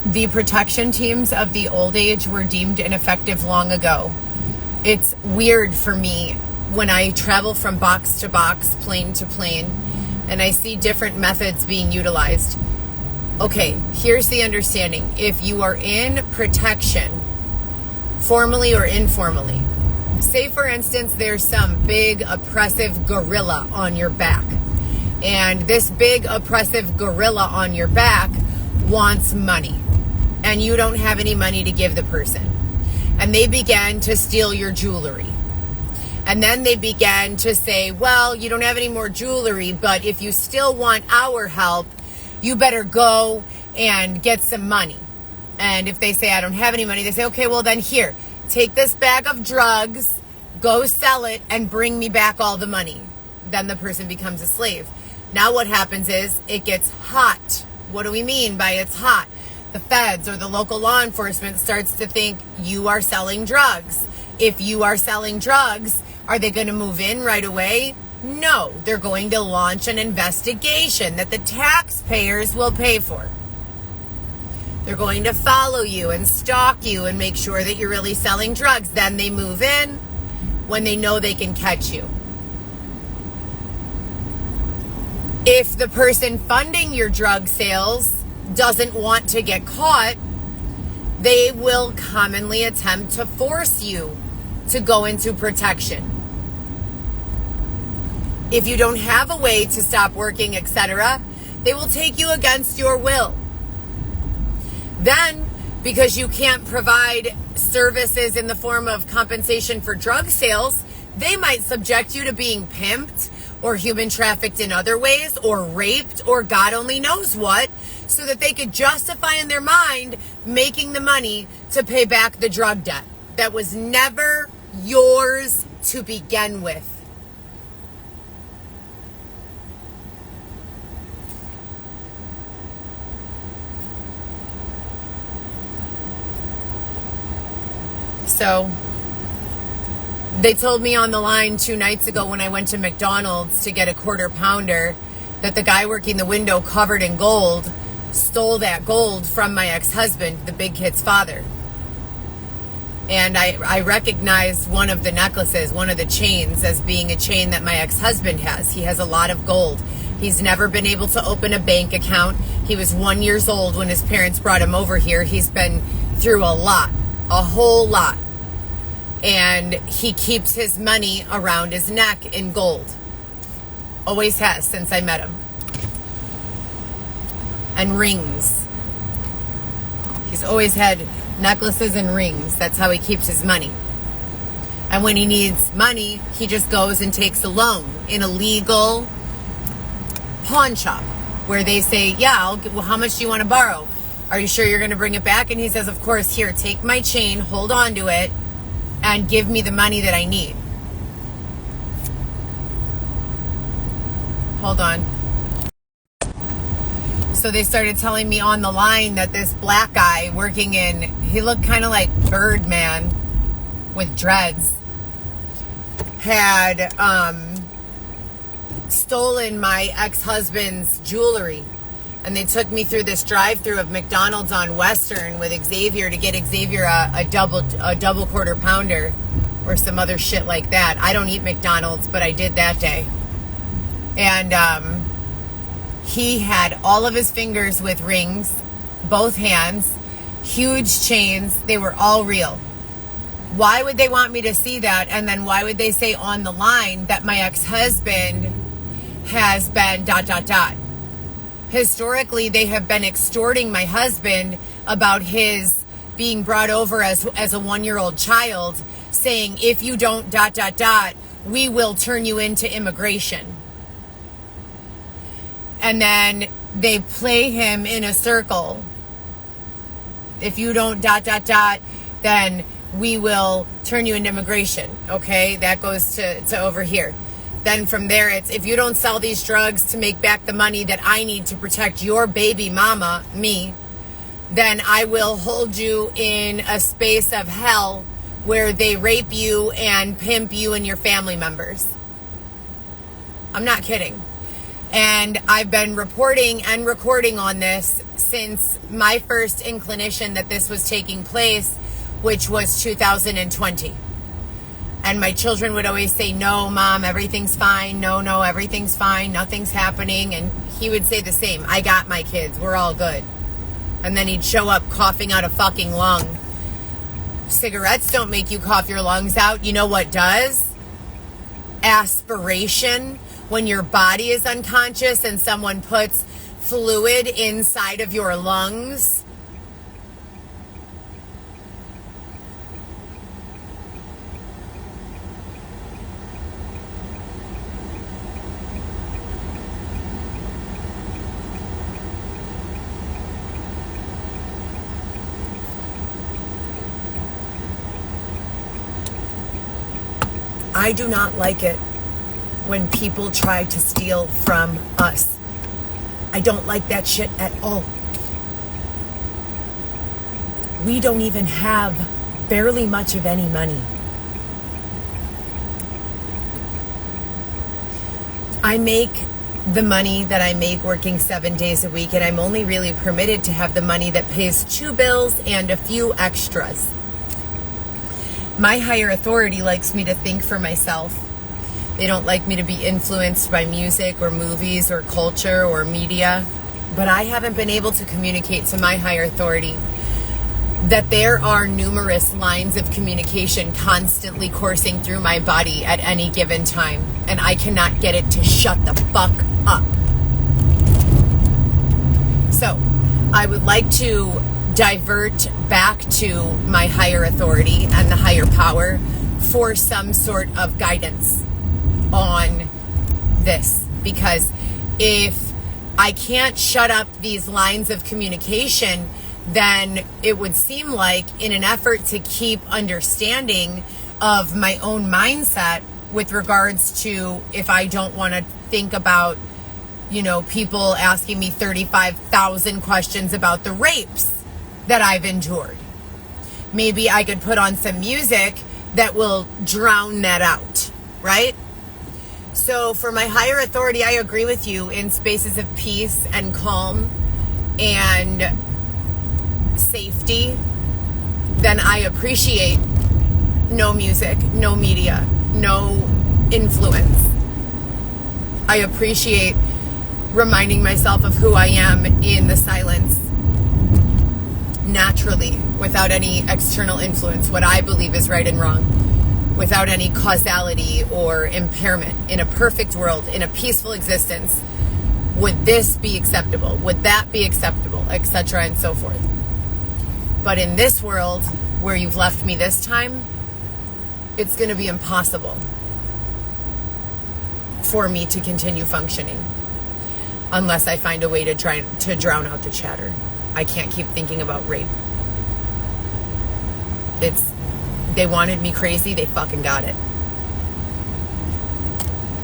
The protection teams of the old age were deemed ineffective long ago. It's weird for me when I travel from box to box, plane to plane, and I see different methods being utilized. Okay, here's the understanding. If you are in protection, formally or informally, say for instance there's some big oppressive gorilla on your back, and this big oppressive gorilla on your back wants money, and you don't have any money to give the person, and they began to steal your jewelry. And then they began to say, well, you don't have any more jewelry, but if you still want our help, you better go and get some money. And if they say, I don't have any money, they say, okay, well then here, take this bag of drugs, go sell it, and bring me back all the money. Then the person becomes a slave. Now what happens is it gets hot. What do we mean by it's hot? The feds or the local law enforcement starts to think you are selling drugs. If you are selling drugs, are they going to move in right away? No, they're going to launch an investigation that the taxpayers will pay for. They're going to follow you and stalk you and make sure that you're really selling drugs. Then they move in when they know they can catch you. If the person funding your drug sales doesn't want to get caught, they will commonly attempt to force you to go into protection. If you don't have a way to stop working, etc., they will take you against your will. Then, because you can't provide services in the form of compensation for drug sales, they might subject you to being pimped or human trafficked in other ways or raped or God only knows what, so that they could justify in their mind making the money to pay back the drug debt that was never yours to begin with. So they told me on the line 2 nights ago when I went to McDonald's to get a quarter pounder that the guy working the window covered in gold stole that gold from my ex-husband, the big kid's father. And I recognized one of the necklaces, one of the chains, as being a chain that my ex-husband has. He has a lot of gold. He's never been able to open a bank account. He was 1 year old when his parents brought him over here. He's been through a lot, a whole lot. And he keeps his money around his neck in gold. Always has since I met him. And rings. He's always had necklaces and rings. That's how he keeps his money. And when he needs money, he just goes and takes a loan in a legal pawn shop where they say, yeah, well, how much do you want to borrow? Are you sure you're going to bring it back? And he says, of course, here, take my chain, hold on to it, and give me the money that I need. Hold on. So they started telling me on the line that this black guy working in, he looked kind of like Birdman with dreads, had stolen my ex-husband's jewelry. And they took me through this drive-through of McDonald's on Western with Xavier to get Xavier a double quarter pounder or some other shit like that. I don't eat McDonald's, but I did that day. And he had all of his fingers with rings, both hands, huge chains. They were all real. Why would they want me to see that? And then why would they say on the line that my ex-husband has been ... Historically, they have been extorting my husband about his being brought over as a 1-year-old child, saying, if you don't ... we will turn you into immigration. And then they play him in a circle. If you don't ... then we will turn you into immigration. Okay, that goes to over here. Then from there, it's, if you don't sell these drugs to make back the money that I need to protect your baby mama, me, then I will hold you in a space of hell where they rape you and pimp you and your family members. I'm not kidding. And I've been reporting and recording on this since my first inclination that this was taking place, which was 2020. And my children would always say, no, Mom, everything's fine. No, everything's fine. Nothing's happening. And he would say the same. I got my kids. We're all good. And then he'd show up coughing out a fucking lung. Cigarettes don't make you cough your lungs out. You know what does? Aspiration. When your body is unconscious and someone puts fluid inside of your lungs. I do not like it when people try to steal from us. I don't like that shit at all. We don't even have barely much of any money. I make the money that I make working 7 days a week, and I'm only really permitted to have the money that pays 2 bills and a few extras. My higher authority likes me to think for myself. They don't like me to be influenced by music or movies or culture or media. But I haven't been able to communicate to my higher authority that there are numerous lines of communication constantly coursing through my body at any given time. And I cannot get it to shut the fuck up. So, I would like to divert back to my higher authority and the higher power for some sort of guidance on this, because if I can't shut up these lines of communication, then it would seem like in an effort to keep understanding of my own mindset with regards to if I don't want to think about, people asking me 35,000 questions about the rapes that I've endured. Maybe I could put on some music that will drown that out, right? So for my higher authority, I agree with you in spaces of peace and calm and safety. Then I appreciate no music, no media, no influence. I appreciate reminding myself of who I am in the silence, naturally, without any external influence, what I believe is right and wrong, without any causality or impairment. In a perfect world, in a peaceful existence, would this be acceptable? Would that be acceptable? Etc. and so forth. But in this world, where you've left me this time, it's going to be impossible for me to continue functioning unless I find a way to try to drown out the chatter. I can't keep thinking about rape. They wanted me crazy, they fucking got it.